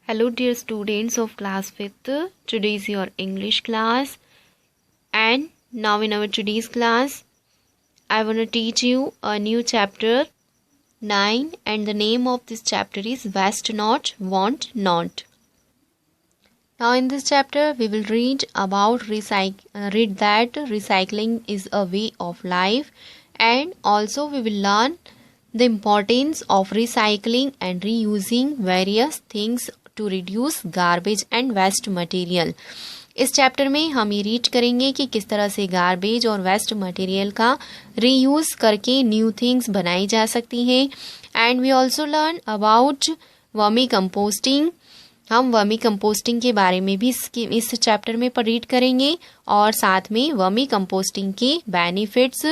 Hello dear students of class 5th. Today is your English class, and now in our today's class I want to teach you a new chapter 9, and the name of this chapter is Waste Not, Want Not. Now in this chapter we will read about that recycling is a way of life, and also we will learn the importance of recycling and reusing various things to reduce garbage and waste material. इस chapter में हम ये read करेंगे कि किस तरह से garbage और वेस्ट मटेरियल का रीयूज करके न्यू थिंग्स बनाई जा सकती हैं. And we also learn about vermi composting. हम वर्मी कंपोस्टिंग के बारे में भी इस चैप्टर में रीड करेंगे, और साथ में वर्मी कंपोस्टिंग के बेनिफिट्स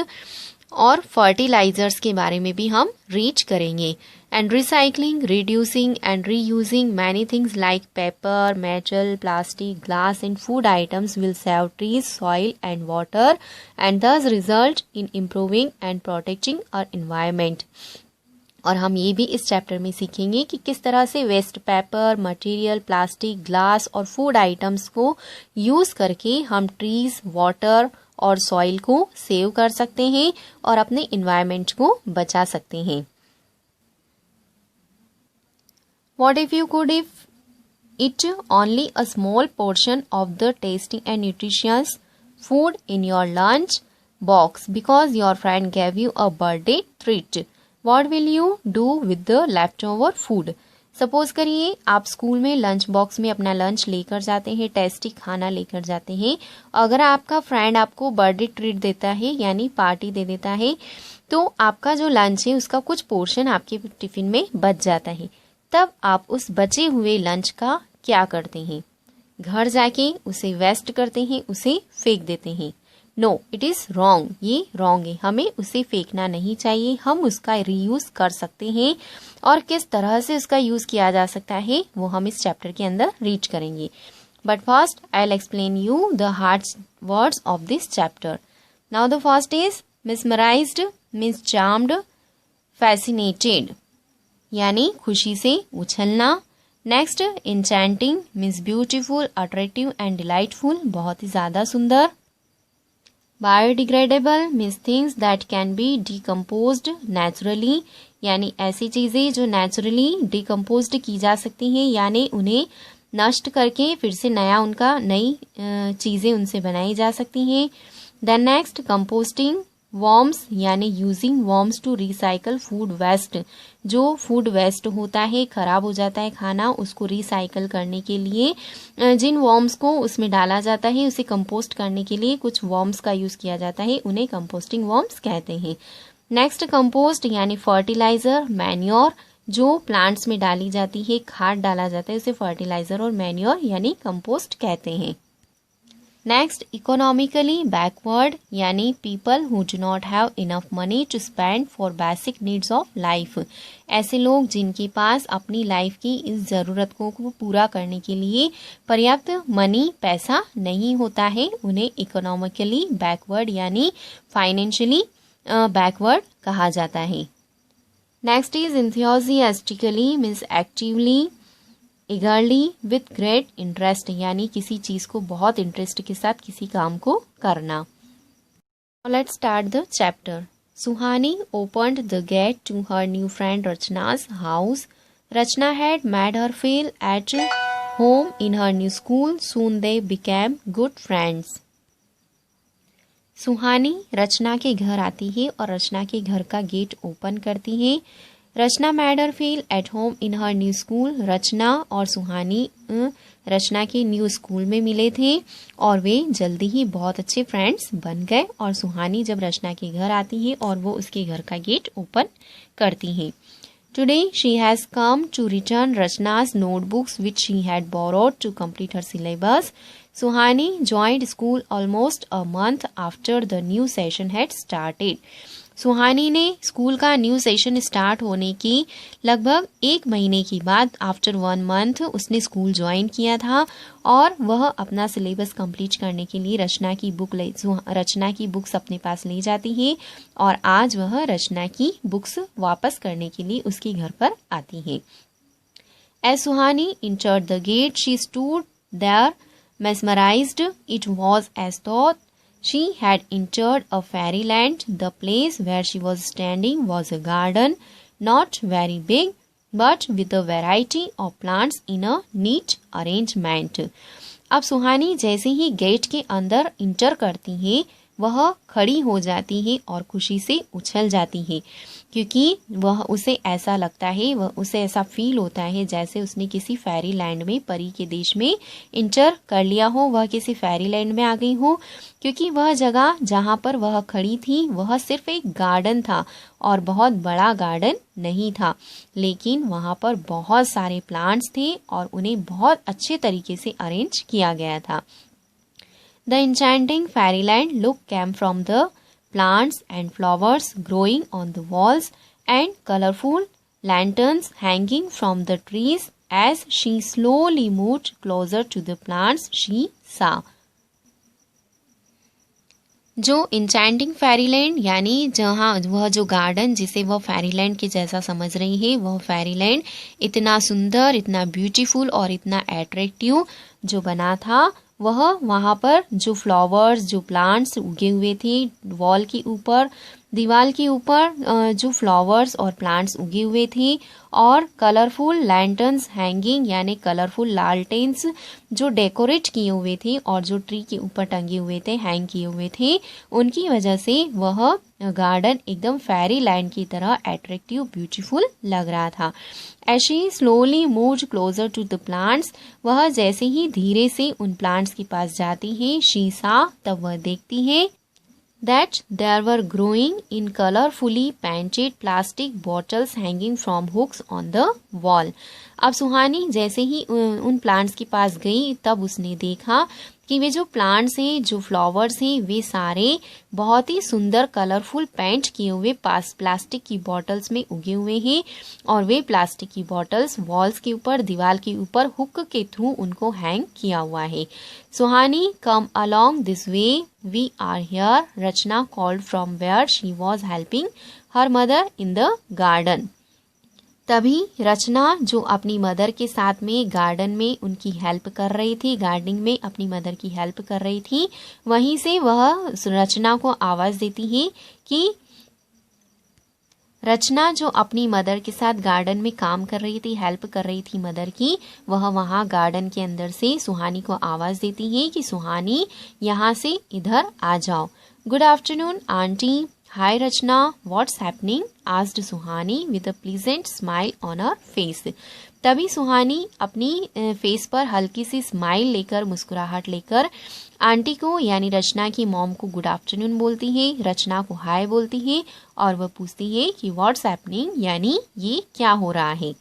और फर्टिलाइजर्स के बारे में भी हम रीड करेंगे. And recycling, reducing and reusing many things like paper, metal, plastic, glass and food items will save trees, soil and water and thus result in improving and protecting our environment. और हम ये भी इस chapter में सीखेंगे कि किस तरह से waste paper, material, plastic, glass और फूड आइटम्स को यूज करके हम ट्रीज, वाटर और सॉइल को सेव कर सकते हैं और अपने एनवायरनमेंट को बचा सकते हैं. What if you could eat only a small portion of the tasty and nutritious food in your lunch box because your friend gave you a birthday treat? What will you do with the leftover food? Suppose करिए आप school में lunch box में अपना lunch लेकर जाते हैं, tasty खाना लेकर जाते हैं. अगर आपका फ्रेंड आपको बर्थडे ट्रीट देता है यानी पार्टी दे देता है, तो आपका जो लंच है उसका कुछ पोर्शन आपके टिफिन में बच जाता है. तब आप उस बचे हुए लंच का क्या करते हैं? घर जाके उसे वेस्ट करते हैं, उसे फेंक देते हैं. No, it is wrong. ये रॉन्ग है. हमें उसे फेंकना नहीं चाहिए. हम उसका रीयूज कर सकते हैं, और किस तरह से उसका यूज किया जा सकता है वो हम इस चैप्टर के अंदर रीड करेंगे. But first I will explain you the hard words of this chapter. Now the first is mesmerised means charmed, fascinated यानी खुशी से उछलना. Next, enchanting means beautiful, attractive and delightful, बहुत ही ज्यादा सुंदर. Biodegradable means things that can be decomposed naturally, यानी ऐसी चीजें जो नेचुरली डिकम्पोज्ड की जा सकती हैं, यानी उन्हें नष्ट करके फिर से नई चीजें उनसे बनाई जा सकती हैं. देन नेक्स्ट, कंपोस्टिंग वर्म्स यानी using worms to recycle food waste. जो फूड वेस्ट होता है, खराब हो जाता है खाना, उसको रिसाइकल करने के लिए जिन वर्म्स को उसमें डाला जाता है, उसे कंपोस्ट करने के लिए कुछ वर्म्स का यूज किया जाता है, उन्हें कंपोस्टिंग वर्म्स कहते हैं. नेक्स्ट, कंपोस्ट यानी फर्टिलाइजर, मैन्योर जो प्लांट्स में डाली जाती है, खाद डाला जाता है, उसे फर्टिलाइजर और मैन्योर यानी कंपोस्ट कहते हैं. नेक्स्ट, इकोनॉमिकली बैकवर्ड यानी people who do not have enough money to spend for basic needs of life. ऐसे लोग जिनके पास अपनी लाइफ की इस ज़रूरत को पूरा करने के लिए पर्याप्त पैसा नहीं होता है, उन्हें इकोनॉमिकली बैकवर्ड यानी फाइनेंशियली बैकवर्ड कहा जाता है. Next is enthusiastically means actively, eagerly with great interest यानी किसी चीज को बहुत इंटरेस्ट के साथ किसी काम को करना. Let's start the chapter. Suhani opened the gate to her new friend Rachna's house. Rachna had made her feel at home in her new school. Soon they became good friends. सुहानी रचना के घर आती है और रचना के घर का गेट ओपन करती है. Rachna made her feel at home in her new school. Rachna और सुहानी रचना के न्यू स्कूल में मिले थे और वे जल्दी ही बहुत अच्छे फ्रेंड्स बन गए. और सुहानी जब रचना के घर आती है और वो उसके घर का गेट ओपन करती है. Today she has come to return Rachna's notebooks which she had borrowed to complete her syllabus. Suhani joined school almost a month after the new session had started. सुहानी ने स्कूल का न्यू सेशन स्टार्ट होने की लगभग 1 महीने के बाद, after 1 month, उसने school join किया था और वह अपना सिलेबस कंप्लीट करने के लिए रचना की बुक्स अपने पास ले जाती है और आज वह रचना की बुक्स वापस करने के लिए उसके घर पर आती है. As Suhani entered the gate, she stood there mesmerized. It was as though she had entered a fairyland. The place where she was standing was a garden, not very big, but with a variety of plants in a neat arrangement. अब सुहानी जैसे ही gate के अंदर inter करती है वह खड़ी हो जाती है और खुशी से उछल जाती है, क्योंकि वह उसे ऐसा लगता है, वह उसे ऐसा फील होता है जैसे उसने किसी फेरी लैंड में, परी के देश में इंटर कर लिया हो, वह किसी फेरी लैंड में आ गई हो। क्योंकि वह जगह जहाँ पर वह खड़ी थी वह सिर्फ एक गार्डन था और बहुत बड़ा गार्डन नहीं था, लेकिन वहाँ पर बहुत सारे प्लांट्स थे और उन्हें बहुत अच्छे तरीके से अरेंज किया गया था। The enchanting fairyland look came from the plants and flowers growing on the walls and colorful lanterns hanging from the trees. As she slowly moved closer to the plants, she saw. जो enchanting Fairyland यानी जहाँ वह जो garden जिसे वह Fairyland के जैसा समझ रही है, वह फेरीलैंड इतना सुंदर, इतना ब्यूटीफुल और इतना एट्रैक्टिव जो बना था, वह वहाँ पर जो फ्लावर्स, जो प्लांट्स उगे हुए थे वॉल के ऊपर, दीवार के ऊपर जो फ्लावर्स और प्लांट्स उगे हुए थे, और कलरफुल लैंटर्न्स हैंगिंग यानी कलरफुल लालटेन्स जो डेकोरेट किए हुए थे और जो ट्री के ऊपर टंगे हुए थे, हैंग किए हुए थे, उनकी वजह से वह गार्डन एकदम फेरी लैंड की तरह एट्रैक्टिव, ब्यूटीफुल लग रहा था। As she slowly moved closer to the plants, वह जैसे ही धीरे से उन प्लांट्स के पास जाती है, she saw, तब वह देखती है that there were growing in colorfully painted plastic bottles hanging from hooks on the wall. अब सुहानी जैसे ही उन प्लांट्स के पास गई तब उसने देखा कि वे जो प्लांट्स हैं, जो फ्लावर्स हैं, वे सारे बहुत ही सुंदर कलरफुल पेंट किए हुए प्लास्टिक की बॉटल्स में उगे हुए हैं और वे प्लास्टिक की बॉटल्स वॉल्स के ऊपर, दीवार के ऊपर हुक के थ्रू उनको हैंग किया हुआ है। Suhani, come along this way, we are here, Rachna called from where she was helping her mother in the garden. तभी रचना जो अपनी मदर के साथ में गार्डन में उनकी हेल्प कर रही थी, गार्डनिंग में अपनी मदर की हेल्प कर रही थी, वहीं से वह रचना को आवाज देती है कि रचना जो अपनी मदर के साथ गार्डन में काम कर रही थी, हेल्प कर रही थी मदर की, वह वहाँ गार्डन के अंदर से सुहानी को आवाज देती है कि सुहानी यहाँ से इधर आ जाओ। Good afternoon aunty. Hi Rachna, what's happening? asked Suhani with a pleasant smile on her face. तभी सुहानी अपनी फेस पर हल्की सी स्माइल लेकर, मुस्कुराहट लेकर आंटी को यानी रचना की मॉम को गुड आफ्टरनून बोलती है, रचना को हाय बोलती है और वह पूछती है कि व्हाट्स हैपनिंग यानी ये क्या हो रहा है।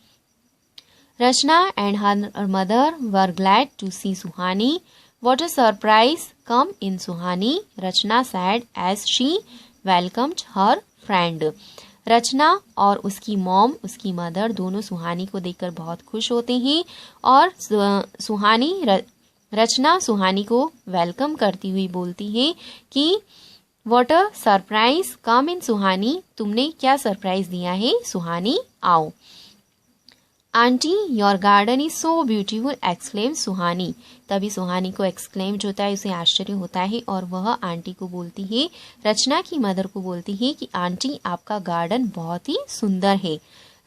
Rachna and her mother were glad to see Suhani. What a surprise come in Suhani, Rachna said as she welcomed her friend. Rachna और उसकी मॉम, उसकी मदर दोनों सुहानी को देखकर बहुत खुश होते हैं और रचना सुहानी को वेलकम करती हुई बोलती है कि what a surprise come in सुहानी, तुमने क्या सरप्राइज दिया है सुहानी, आओ। Aunty your garden is so beautiful exclaim Suhani. तभी सुहानी को एक्सक्लेम जो होता है, उसे आश्चर्य होता है और वह आंटी को बोलती है, रचना की मदर को बोलती है कि आंटी आपका गार्डन बहुत ही सुंदर है।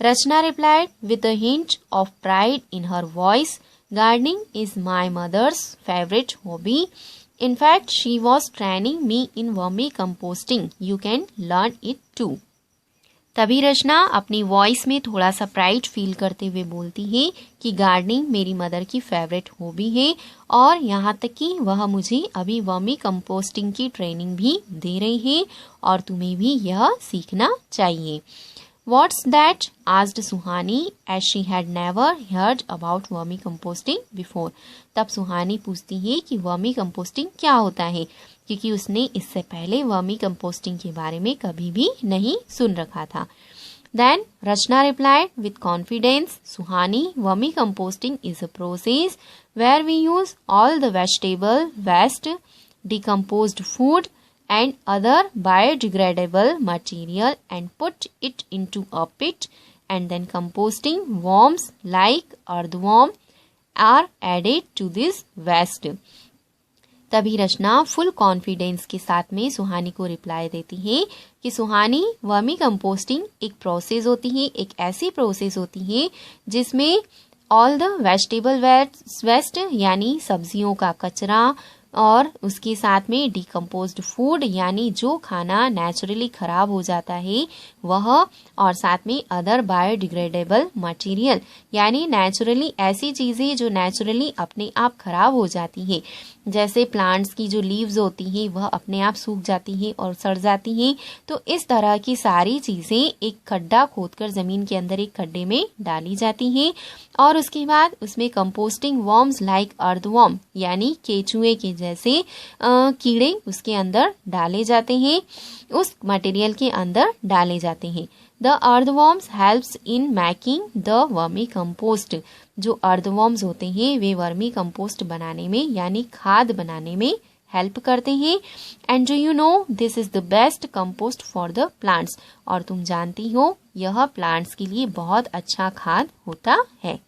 Rachna replied with a hint of pride in her voice, gardening is my mother's favourite hobby, in fact she was training me in vermicomposting, you can learn it too. तभी रचना अपनी voice में थोड़ा सा pride feel करते हुए बोलती है कि गार्डनिंग मेरी मदर की फेवरेट हॉबी है और यहाँ तक कि वह मुझे अभी वर्मी कंपोस्टिंग की ट्रेनिंग भी दे रही है और तुम्हें भी यह सीखना चाहिए। What's that? asked Suhani as she had never heard about vermi composting before. तब सुहानी पूछती है कि वर्मी कंपोस्टिंग क्या होता है, क्योंकि उसने इससे पहले वर्मी कंपोस्टिंग के बारे में कभी भी नहीं सुन रखा था। Then Rachna replied with confidence, Suhani, vermi composting is a process where we use all the vegetable waste, decomposed food and other biodegradable material and put it into a pit and then composting worms like earthworm are added to this waste. तभी रचना full confidence के साथ में सुहानी को reply देती है कि सुहानी, vermi composting एक process होती है, एक ऐसी प्रोसेस होती है जिसमें ऑल द वेजिटेबल वेस्ट यानी सब्जियों का कचरा और उसके साथ में डिकम्पोज्ड फूड यानी जो खाना नेचुरली खराब हो जाता है वह, और साथ में अदर बायोडिग्रेडेबल मटेरियल यानी नेचुरली ऐसी चीजें जो नेचुरली अपने आप खराब हो जाती है, जैसे प्लांट्स की जो लीव्स होती हैं वह अपने आप सूख जाती हैं और सड़ जाती हैं। तो इस तरह की सारी चीजें एक खड्डा खोदकर जमीन के अंदर एक खड्डे में डाली जाती हैं और उसके बाद उसमें कंपोस्टिंग वर्म्स लाइक अर्थवर्म यानी केचुए के जैसे कीड़े उसके अंदर डाले जाते हैं, उस मटेरियल के अंदर डाले जाते हैं। The earthworms helps in making the vermi compost. जो अर्थवर्म्स होते हैं वे वर्मी कंपोस्ट बनाने में यानी खाद बनाने में हेल्प करते हैं। And do you know this is the best compost for the plants. और तुम जानती हो यह प्लांट्स के लिए बहुत अच्छा खाद होता है।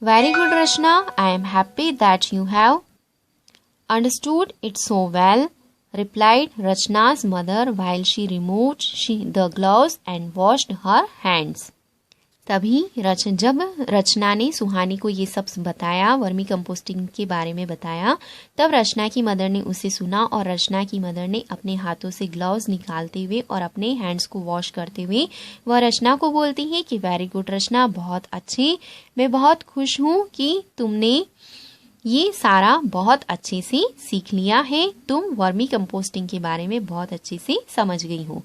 Very good Rachana, I am happy that you have understood it so well, replied Rachna's mother while she removed the gloves and washed her hands. तभी जब रचना ने सुहानी को ये सब बताया, वर्मी कंपोस्टिंग के बारे में बताया, तब रचना की मदर ने उसे सुना और रचना की मदर ने अपने हाथों से ग्लव्स निकालते हुए और अपने हैंड्स को वॉश करते हुए वह रचना को बोलती है कि वेरी गुड रचना, बहुत अच्छे, मैं बहुत खुश हूँ कि तुमने ये सारा बहुत अच्छे से सीख लिया है, तुम वर्मी कंपोस्टिंग के बारे में बहुत अच्छे से समझ गई हो।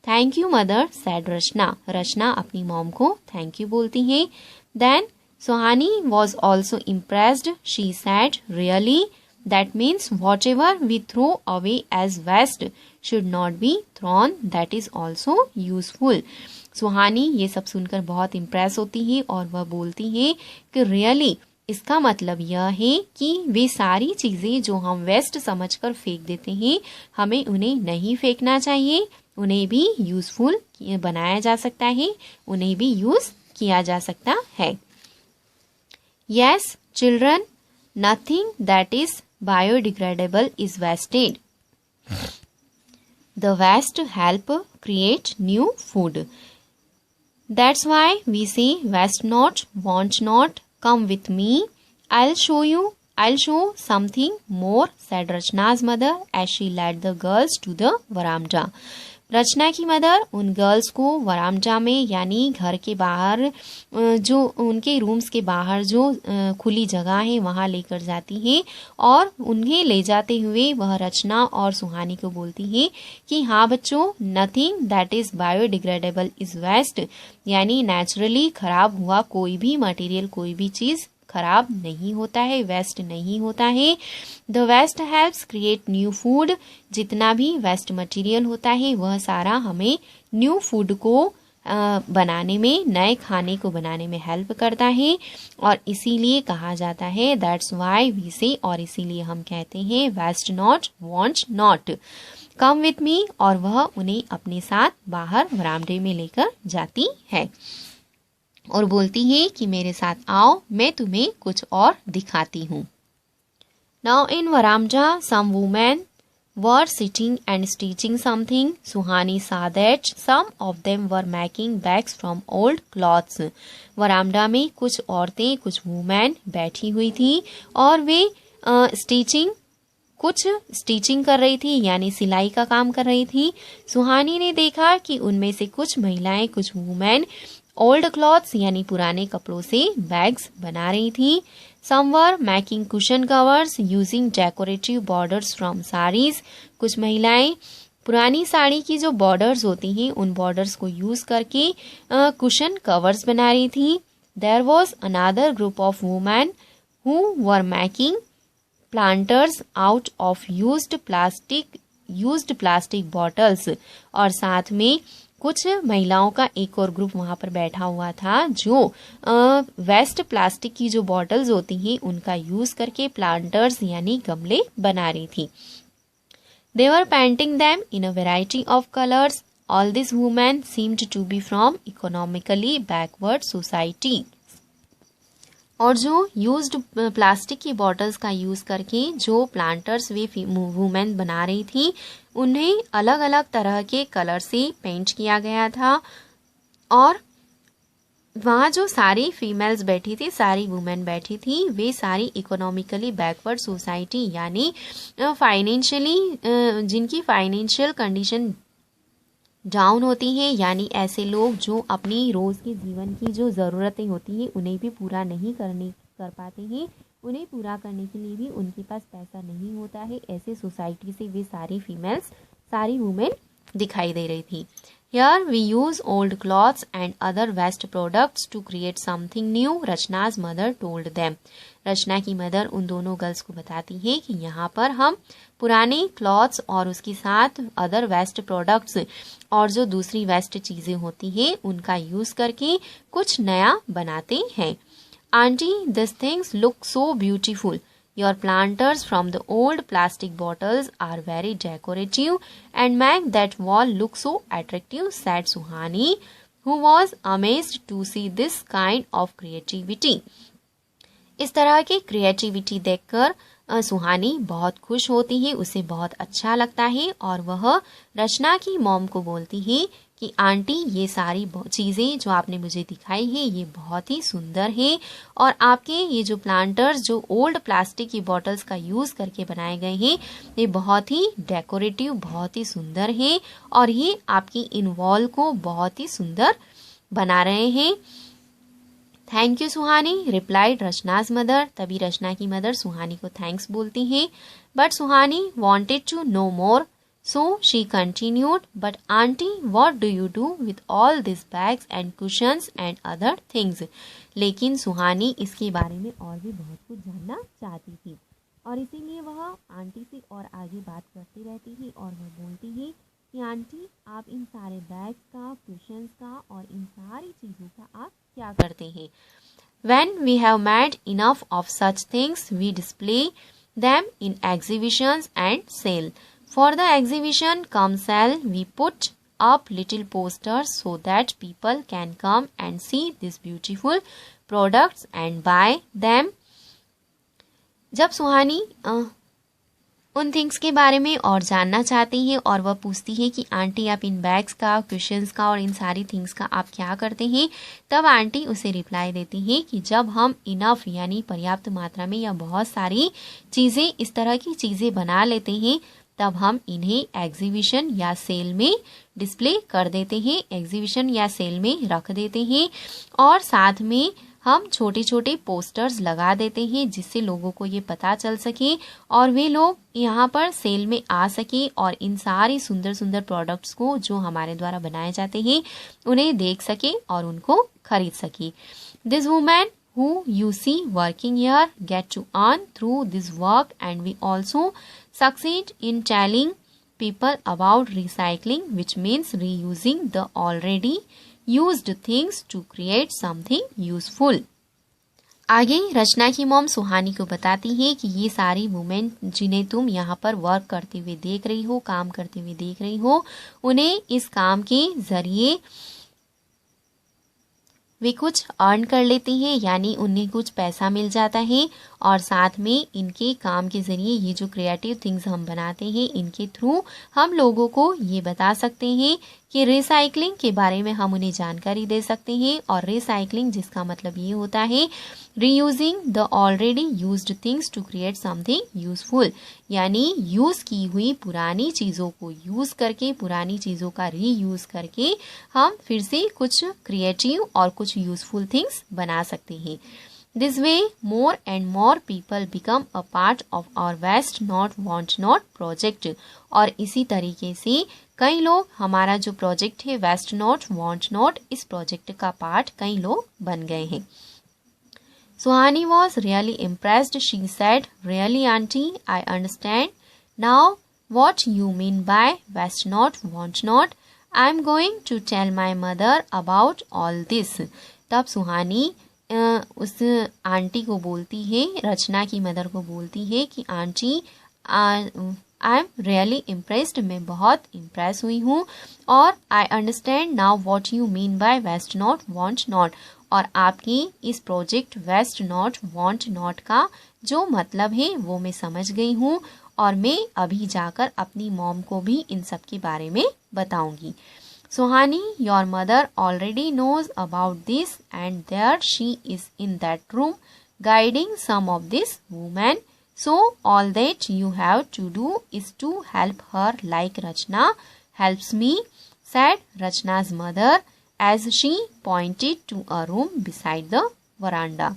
Thank you mother, said Rachna. Rachna अपनी मॉम को थैंक यू बोलती है। Then Suhani was also impressed. She said, really? That means whatever we throw away as waste should not be thrown, that is also useful. Suhani ये सब सुनकर बहुत impress होती है और वह बोलती है कि रियली, इसका मतलब यह है कि वे सारी चीजें जो हम वेस्ट समझकर फेंक देते हैं, हमें उन्हें नहीं फेंकना चाहिए, उन्हें भी यूजफुल बनाया जा सकता है, उन्हें भी यूज किया जा सकता है। Yes children, nothing that is biodegradable is wasted. The waste help create new food. That's why we say waste not, want not, come with me, I'll show something more, said Rachna's mother as she led the girls to the veranda. रचना की mother उन girls को वरामजा में यानी घर के बाहर, जो उनके रूम्स के बाहर जो खुली जगह है वहां लेकर जाती है और उन्हें ले जाते हुए वह रचना और सुहानी को बोलती है कि हाँ बच्चों, nothing that is biodegradable is waste, यानी नेचुरली खराब हुआ कोई भी मटेरियल, कोई भी चीज खराब नहीं होता है, वेस्ट नहीं होता है। The waste helps create new food. जितना भी वेस्ट मटेरियल होता है वह सारा हमें न्यू फूड को बनाने में, नए खाने को बनाने में हेल्प करता है और इसीलिए कहा जाता है दैट्स व्हाई वी से, और इसीलिए हम कहते हैं waste not, want not, come with me, और वह उन्हें अपने साथ बाहर वरामदे में लेकर जाती है और बोलती है कि मेरे साथ आओ, मैं तुम्हें कुछ और दिखाती हूँ। नाउ इन वरामदा some women were sitting and stitching something. Suhani saw that some of them were making bags from old cloths. वरामदा में कुछ औरतें, कुछ वुमेन बैठी हुई थी और वे कुछ स्टिचिंग कर रही थी, यानी सिलाई का काम कर रही थी. सुहानी ने देखा कि उनमें से कुछ महिलाएं, कुछ वुमेन ओल्ड क्लॉथ्स यानी पुराने कपड़ों से बैग्स बना रही थी. Some were making cushion covers using decorative borders from sarees. कुछ महिलाएं पुरानी साड़ी की जो बॉर्डर्स होती हैं उन बॉर्डर्स को यूज करके कुशन कवर्स बना रही थी. There was another group of women who were making planters out of used plastic bottles. और साथ में कुछ महिलाओं का एक और ग्रुप वहां पर बैठा हुआ था जो वेस्ट प्लास्टिक की जो बॉटल्स होती हैं उनका यूज करके प्लांटर्स यानी गमले बना रही थी. They were painting them in a variety of colors. All these women seemed to be from economically backward society. और जो यूज्ड प्लास्टिक की बॉटल्स का यूज़ करके जो प्लांटर्स वे वुमेन बना रही थी उन्हें अलग अलग तरह के कलर से पेंट किया गया था। और वहाँ जो सारी फीमेल्स बैठी थी, सारी वुमेन बैठी थी, वे सारी इकोनॉमिकली बैकवर्ड सोसाइटी यानी फाइनेंशियली जिनकी फाइनेंशियल कंडीशन डाउन होती हैं, यानी ऐसे लोग जो अपनी रोज़ के जीवन की जो ज़रूरतें होती हैं उन्हें भी पूरा नहीं कर पाते हैं, उन्हें पूरा करने के लिए भी उनके पास पैसा नहीं होता है, ऐसे सोसाइटी से वे सारी फीमेल्स, सारी वुमेन दिखाई दे रही थी। Here we use old clothes and other waste products to create something new, रचना's mother told them. रचना की मदर उन दोनों गर्ल्स को बताती है कि यहाँ पर हम पुराने क्लॉथ्स और उसके साथ अदर वेस्ट प्रोडक्ट्स और जो दूसरी वेस्ट चीज़ें होती हैं उनका यूज़ करके कुछ नया बनाते हैं। Aunty, this things look so beautiful. Your planters from the old plastic bottles are very decorative and make that wall look so attractive, said Suhani, who was amazed to see this kind of creativity. इस तरह की creativity देखकर सुहानी बहुत खुश होती है, उसे बहुत अच्छा लगता है और वह रचना की मॉम को बोलती है कि आंटी, ये सारी चीज़ें जो आपने मुझे दिखाई है ये बहुत ही सुंदर है और आपके ये जो प्लांटर्स जो ओल्ड प्लास्टिक की बॉटल्स का यूज़ करके बनाए गए हैं ये बहुत ही डेकोरेटिव, बहुत ही सुंदर है और ये आपकी इन वॉल को बहुत ही सुंदर बना रहे हैं। Thank you Suhani, replied Rachna's mother. तभी रचना की मदर सुहानी को थैंक्स बोलती हैं। But Suhani wanted to know more, so she continued, but auntie, what do you do with all these bags and cushions and other things? लेकिन सुहानी इसके बारे में और भी बहुत कुछ जानना चाहती थी और इसीलिए वह आंटी से और आगे बात करती रहती है और वह बोलती है कि आंटी, आप इन सारे बैग्स का, कुशन्स का और इन सारी चीज़ों का आप क्या करते हैं? When we have made enough of such things, we display them in exhibitions and sell. For the exhibition come sell, we put up little posters so that people can come and see these beautiful products and buy them. जब सुहानी उन things के बारे में और जानना चाहती है और वह पूछती है कि आंटी, आप इन बैग्स का, क्वेश्चंस का और इन सारी थिंग्स का आप क्या करते हैं, तब आंटी उसे रिप्लाई देती है कि जब हम इनफ यानी पर्याप्त मात्रा में या बहुत सारी चीज़ें, इस तरह की चीज़ें बना लेते हैं तब हम इन्हें एग्जीबिशन या सेल में डिस्प्ले कर देते हैं, एग्जीबिशन या सेल में रख देते हैं और साथ में हम छोटे छोटे पोस्टर्स लगा देते हैं जिससे लोगों को ये पता चल सके और वे लोग यहाँ पर सेल में आ सके और इन सारी सुंदर सुंदर प्रोडक्ट्स को जो हमारे द्वारा बनाए जाते हैं उन्हें देख सके और उनको खरीद सके। This women who you see working here get to earn through this work, and we also succeed in telling people about recycling, which means reusing the already used things to create something useful. आगे रचना की mom सुहानी को बताती है कि ये सारी women जिन्हें तुम यहाँ पर वर्क करते हुए देख रही हो, काम करते हुए देख रही हो, उन्हें इस काम के जरिए वे कुछ अर्न कर लेती हैं, यानी उन्हें कुछ पैसा मिल जाता है और साथ में इनके काम के ज़रिए ये जो क्रिएटिव थिंग्स हम बनाते हैं इनके थ्रू हम लोगों को ये बता सकते हैं कि रिसाइकलिंग के बारे में हम उन्हें जानकारी दे सकते हैं। और रिसाइकलिंग जिसका मतलब ये होता है reusing the already used things to create something useful, यानी यूज़ की हुई पुरानी चीज़ों को यूज़ करके, पुरानी चीज़ों का रीयूज़ करके हम फिर से कुछ क्रिएटिव और कुछ यूजफुल थिंग्स बना सकते हैं। This way, more and more people become a part of our Waste Not Want Not project. और इसी तरीके से कई लोग हमारा जो प्रोजेक्ट है वेस्ट नॉट वांट नॉट, इस प्रोजेक्ट का पार्ट कई लोग बन गए हैं। सुहानी was really impressed. She said, "Really, auntie, I understand now what you mean by Waste Not Want Not. I'm going to tell my mother about all this." तब सुहानी उस aunty को बोलती है, रचना की मदर को बोलती है कि aunty, I am really impressed, मैं बहुत इम्प्रेस हुई हूँ। और I understand now what you mean by waste not want not, और आपकी इस project waste not want not का जो मतलब है वो मैं समझ गई हूँ, और मैं अभी जाकर अपनी मॉम को भी इन सब के बारे में बताऊंगी। Suhani, your mother already knows about this and there she is in that room guiding some of this woman. So all that you have to do is to help her like Rachna helps me, said Rachna's mother as she pointed to a room beside the veranda.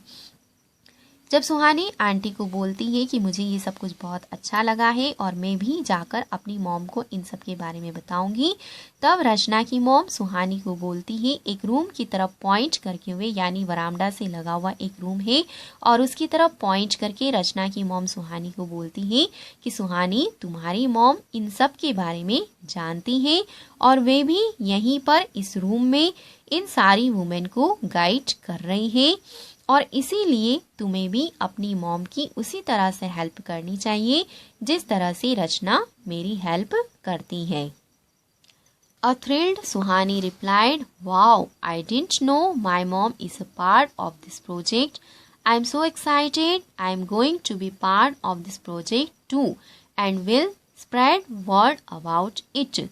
जब सुहानी aunty को बोलती है कि मुझे ये सब कुछ बहुत अच्छा लगा है और मैं भी जाकर अपनी मॉम को इन सब के बारे में बताऊंगी, तब रचना की मॉम सुहानी को बोलती है एक रूम की तरफ पॉइंट करके हुए, यानी वरामदा से लगा हुआ एक रूम है, और उसकी तरफ पॉइंट करके रचना की मॉम सुहानी को बोलती है कि सुहानी, तुम्हारी मॉम इन सब के बारे में जानती है और वे भी यहीं पर इस रूम में इन सारी वुमेन को गाइड कर रही है, और इसीलिए तुम्हें भी अपनी मॉम की उसी तरह से हेल्प करनी चाहिए जिस तरह से रचना मेरी हेल्प करती है। A thrilled Suhani replied, "Wow, I didn't know my mom is a part of this project. I'm so excited. I'm going to be part of this project too and will spread word about it."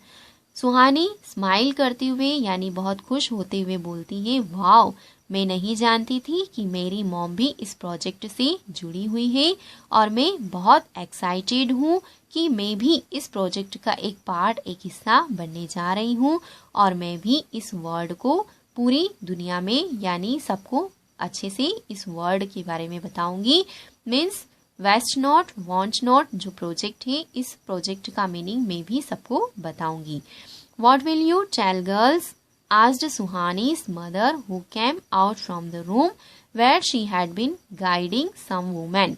Suhani smile करते हुए यानी बहुत खुश होते हुए बोलती है, wow, मैं नहीं जानती थी कि मेरी मॉम भी इस प्रोजेक्ट से जुड़ी हुई है, और मैं बहुत एक्साइटेड हूँ कि मैं भी इस प्रोजेक्ट का एक पार्ट, एक हिस्सा बनने जा रही हूँ, और मैं भी इस वर्ड को पूरी दुनिया में यानी सबको अच्छे से इस वर्ड के बारे में बताऊंगी। Means waste not want not जो प्रोजेक्ट है, इस प्रोजेक्ट का मीनिंग मैं भी सबको बताऊंगी। What will you tell girls? asked Suhani's mother, who came out from the room where she had been guiding some women.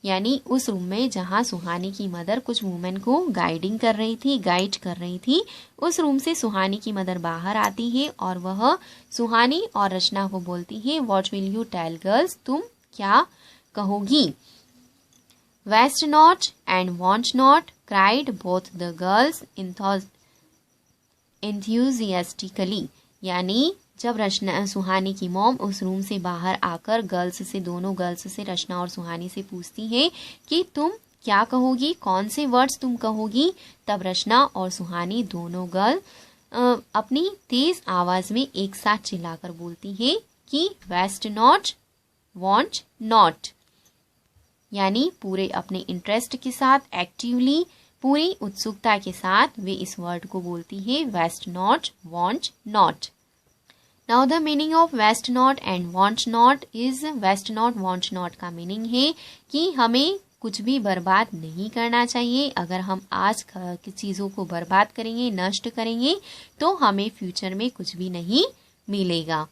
यानी उस रूम में जहाँ सुहानी की मदर कुछ वुमेन को गाइड कर रही थी, उस रूम से सुहानी की मदर बाहर आती है और वह सुहानी और रचना को बोलती है, what will you tell girls, तुम क्या कहोगी? Waste not and want not cried both the girls enthusiastically. यानी जब रचना सुहानी की मॉम उस रूम से बाहर आकर दोनों गर्ल्स से रचना और सुहानी से पूछती है कि तुम क्या कहोगी, कौन से वर्ड्स तुम कहोगी, तब रचना और सुहानी दोनों गर्ल अपनी तेज आवाज में एक साथ चिल्लाकर बोलती है कि वेस्ट नॉट वांट नॉट, यानी पूरे अपने इंटरेस्ट के साथ एक्टिवली, पूरी उत्सुकता के साथ वे इस वर्ड को बोलती है, waste not want not. Now the meaning of waste not and want not is, waste not want not का मीनिंग है कि हमें कुछ भी बर्बाद नहीं करना चाहिए। अगर हम आज की चीज़ों को बर्बाद करेंगे, नष्ट करेंगे, तो हमें फ्यूचर में कुछ भी नहीं मिलेगा।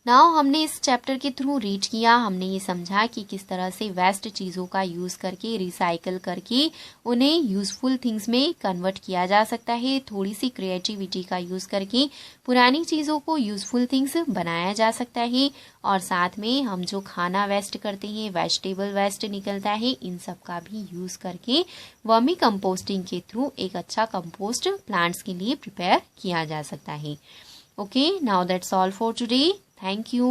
नाउ हमने इस चैप्टर के थ्रू रीड किया, हमने ये समझा कि किस तरह से वेस्ट चीज़ों का यूज़ करके, रिसाइकल करके उन्हें यूज़फुल थिंग्स में कन्वर्ट किया जा सकता है। थोड़ी सी क्रिएटिविटी का यूज़ करके पुरानी चीज़ों को यूज़फुल थिंग्स बनाया जा सकता है। और साथ में हम जो खाना वेस्ट करते हैं, वेजिटेबल वेस्ट निकलता है, इन सब का भी यूज़ करके वर्मी कंपोस्टिंग के थ्रू एक अच्छा कंपोस्ट प्लांट्स के लिए प्रिपेयर किया जा सकता है। Okay, now that's all for today. Thank you.